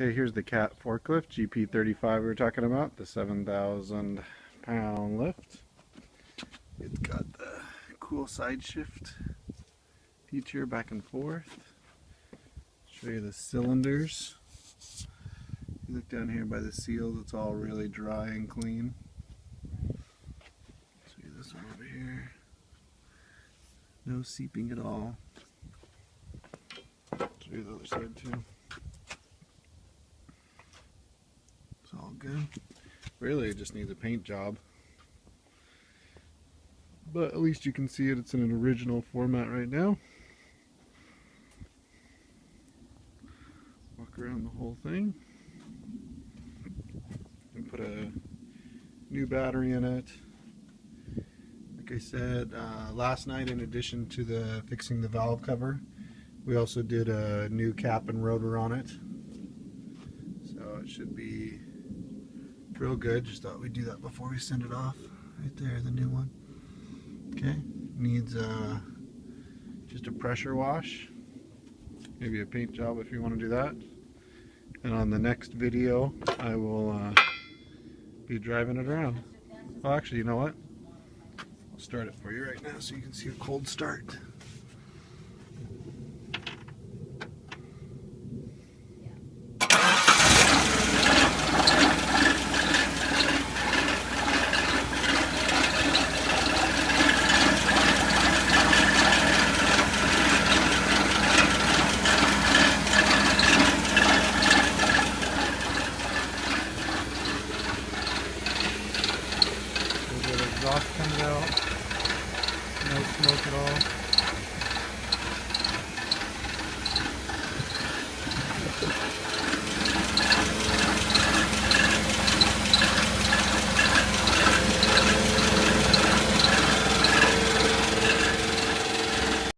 Okay, here's the cat forklift, gp35 we were talking about, the 7,000 pound lift. It's got the cool side shift feature back and forth. Show you the cylinders. You look down here by the seals, it's all really dry and clean. Show you this one over here. No seeping at all. Show you the other side too. It's all good. Really, it just needs a paint job. But at least you can see it. It's in an original format right now. Walk around the whole thing. And put a new battery in it. Like I said, last night, in addition to the fixing the valve cover, we also did a new cap and rotor on it. So it should be real good. Just thought we'd do that before we send it off. Right there, the new one. Okay, needs just a pressure wash, maybe a paint job if you want to do that. And on the next video, I will be driving it around. Oh, actually, you know what? I'll start it for you right now so you can see a cold start.